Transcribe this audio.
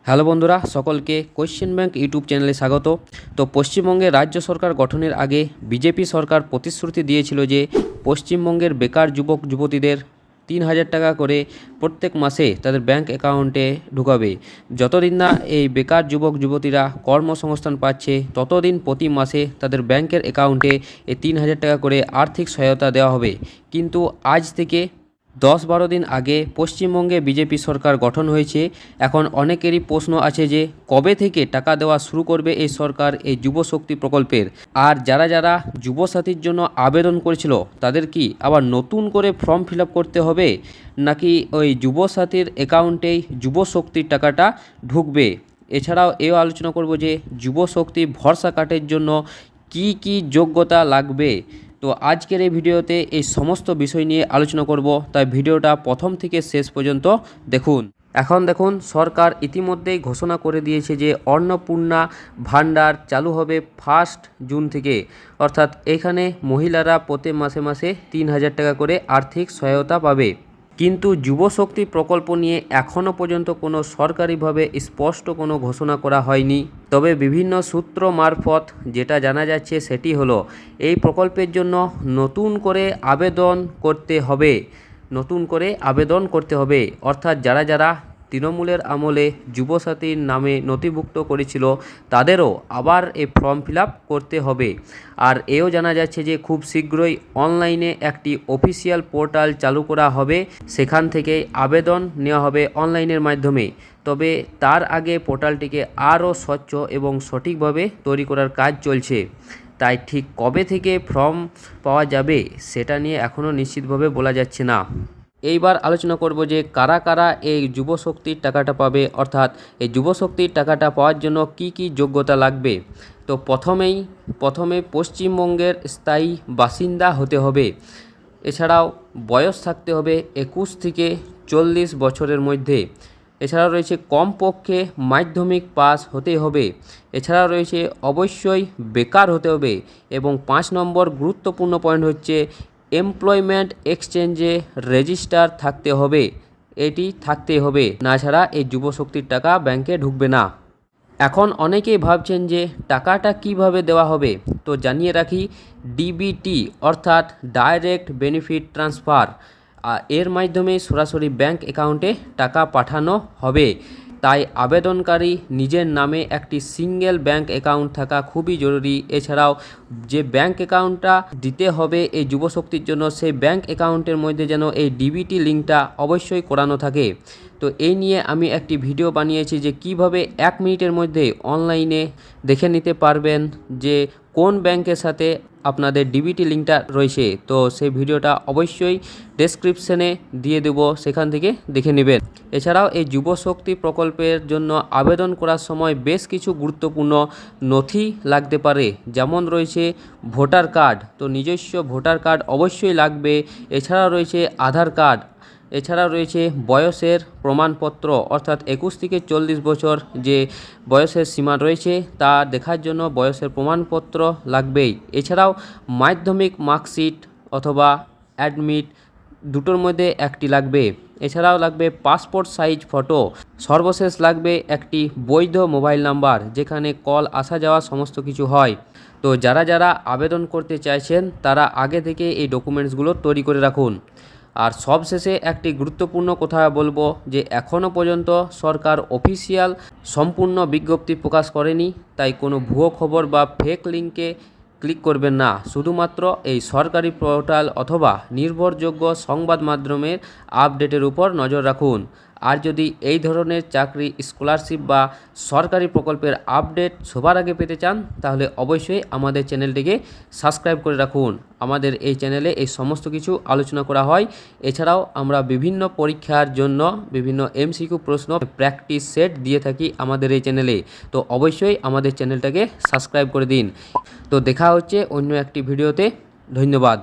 Hello বন্ধুরা, সকলকে question bank YouTube চ্যানেলে স্বাগত। তো পশ্চিমবঙ্গে রাজ্য সরকার গঠনের আগে বিজেপি সরকার প্রতিশ্রুতি দিয়েছিল যে পশ্চিমবঙ্গের বেকার যুবক যুবতীদের 3,000 টাকা করে প্রত্যেক মাসে তাদের ব্যাংক অ্যাকাউন্টে ঢুকাবে। যতদিন না এই বেকার যুবক যুবতীরা কর্মসংস্থান পাচ্ছে ততদিন প্রতি মাসে তাদের ব্যাংকের অ্যাকাউন্টে এই 3,000 টাকা করে আর্থিক সহায়তা দেওয়া হবে। কিন্তু আজ থেকে 10-12 দিন আগে পশ্চিমবঙ্গে বিজেপি সরকার গঠন হয়েছে। এখন অনেকেরই প্রশ্ন আছে যে কবে থেকে টাকা দেওয়া শুরু করবে এই সরকার এই যুবশক্তি প্রকল্পের। আর যারা যারা যুবসাথীর জন্য আবেদন করেছিল তাদের কি আবার নতুন করে ফর্ম ফিল আপ করতে হবে, নাকি ওই যুবসাথীর অ্যাকাউন্টেই যুবশক্তির টাকাটা ঢুকবে? এছাড়াও এও আলোচনা করব যে যুবশক্তি ভরসা কার্ডের জন্য কি কি যোগ্যতা লাগবে। তো আজকের এই ভিডিওতে এই সমস্ত বিষয় নিয়ে আলোচনা করব, তাই ভিডিওটা প্রথম থেকে শেষ পর্যন্ত দেখুন। এখন দেখুন, সরকার ইতিমধ্যেই ঘোষণা করে দিয়েছে যে অন্নপূর্ণা ভাণ্ডার চালু হবে 1 জুন থেকে। অর্থাৎ এখানে মহিলারা প্রতি মাসে মাসে 3,000 টাকা করে আর্থিক সহায়তা পাবে। কিন্তু যুবশক্তি প্রকল্প নিয়ে এখনও পর্যন্ত কোনো সরকারিভাবে স্পষ্ট কোনো ঘোষণা করা হয়নি। তবে বিভিন্ন সূত্র মারফত যেটা জানা যাচ্ছে সেটি হলো এই প্রকল্পের জন্য নতুন করে আবেদন করতে হবে। অর্থাৎ যারা যারা তৃণমূলের আমলে যুবসাথীর নামে নথিভুক্ত করেছিল তাদেরও আবার এই ফর্ম ফিল আপ করতে হবে। আর এও জানা যাচ্ছে যে খুব শীঘ্রই অনলাইনে একটি অফিসিয়াল পোর্টাল চালু করা হবে, সেখান থেকে আবেদন নেওয়া হবে অনলাইনের মাধ্যমে। তবে তার আগে পোর্টালটিকে আরও স্বচ্ছ এবং সঠিকভাবে তৈরি করার কাজ চলছে। তাই ঠিক কবে থেকে ফর্ম পাওয়া যাবে সেটা নিয়ে এখনও নিশ্চিতভাবে বলা যাচ্ছে না। এইবার আলোচনা করব যে কারা কারা এই যুবশক্তির টাকাটা পাবে, অর্থাৎ এই যুবশক্তির টাকাটা পাওয়ার জন্য কি কি যোগ্যতা লাগবে। তো প্রথমে পশ্চিমবঙ্গের স্থায়ী বাসিন্দা হতে হবে। এছাড়াও বয়স থাকতে হবে 21 থেকে 40 বছরের মধ্যে। এছাড়াও রয়েছে কমপক্ষে মাধ্যমিক পাস হতে হবে। এছাড়াও রয়েছে অবশ্যই বেকার হতে হবে। এবং 5 নম্বর গুরুত্বপূর্ণ পয়েন্ট হচ্ছে এমপ্লয়মেন্ট এক্সচেঞ্জে রেজিস্টার থাকতে হবে। এটি থাকতে হবে, না ছাড়া এই যুবশক্তির টাকা ব্যাংকে ঢুকবে না। এখন অনেকেই ভাবছেন যে টাকাটা কিভাবে দেওয়া হবে। তো জানিয়ে রাখি, ডিবিটি অর্থাৎ ডাইরেক্ট বেনিফিট ট্রান্সফার, এর মাধ্যমে সরাসরি ব্যাংক অ্যাকাউন্টে টাকা পাঠানো হবে। তাই আবেদনকারী নিজের নামে একটি সিঙ্গেল ব্যাংক অ্যাকাউন্ট থাকা খুবই জরুরি। এছাড়াও যে ব্যাংক অ্যাকাউন্টটা দিতে হবে এই যুবশক্তির জন্য, সেই ব্যাংক অ্যাকাউন্টের মধ্যে যেন এই ডিবিটি লিঙ্কটা অবশ্যই করানো থাকে। তো এই নিয়ে আমি একটি ভিডিও বানিয়েছি যে কিভাবে 1 মিনিটের মধ্যে অনলাইনে দেখে নিতে পারবেন যে কোন ব্যাংকের সাথে আপনাদের ডিবিটি লিঙ্কটা রয়েছে। তো সেই ভিডিওটা অবশ্যই ডেসক্রিপশনে দিয়ে দেব, সেখান থেকে দেখে নেবেন। এছাড়াও এই যুবশক্তি প্রকল্পের জন্য আবেদন করার সময় বেশ কিছু গুরুত্বপূর্ণ নথি লাগতে পারে, যেমন রয়েছে ভোটার কার্ড। তো নিজস্ব ভোটার কার্ড অবশ্যই লাগবে। এছাড়াও রয়েছে আধার কার্ড। এছাড়াও রয়েছে বয়সের প্রমাণপত্র, অর্থাৎ 21 থেকে 40 বছর যে বয়সের সীমা রয়েছে তা দেখার জন্য বয়সের প্রমাণপত্র লাগবেই। এছাড়াও মাধ্যমিক মার্কশিট অথবা অ্যাডমিট, দুটোর মধ্যে একটি লাগবে। এছাড়াও লাগবে পাসপোর্ট সাইজ ফটো। সর্বশেষ লাগবে একটি বৈধ মোবাইল নাম্বার, যেখানে কল আসা যাওয়া সমস্ত কিছু হয়। তো যারা যারা আবেদন করতে চাইছেন তারা আগে থেকে এই ডকুমেন্টসগুলো তৈরি করে রাখুন। আর সবশেষে একটি গুরুত্বপূর্ণ কথা বলবো যে এখনও পর্যন্ত সরকার অফিসিয়াল সম্পূর্ণ বিজ্ঞপ্তি প্রকাশ করেনি, তাই কোনো ভুয়ো খবর বা ফেক লিঙ্কে ক্লিক করবেন না। শুধুমাত্র এই সরকারি পোর্টাল অথবা নির্ভরযোগ্য সংবাদ মাধ্যমের আপডেটের উপর নজর রাখুন। আর যদি এই ধরনের চাকরি, স্কলারশিপ বা সরকারি প্রকল্পের আপডেট সবার আগে পেতে চান তাহলে অবশ্যই আমাদের চ্যানেলটিকে সাবস্ক্রাইব করে রাখুন। আমাদের এই চ্যানেলে এই সমস্ত কিছু আলোচনা করা হয়। এছাড়াও আমরা বিভিন্ন পরীক্ষার জন্য বিভিন্ন এমসিকিউ প্রশ্ন প্র্যাকটিস সেট দিয়ে থাকি আমাদের এই চ্যানেলে। তো অবশ্যই আমাদের চ্যানেলটাকে সাবস্ক্রাইব করে দিন। তো দেখা হচ্ছে অন্য একটি ভিডিওতে। ধন্যবাদ।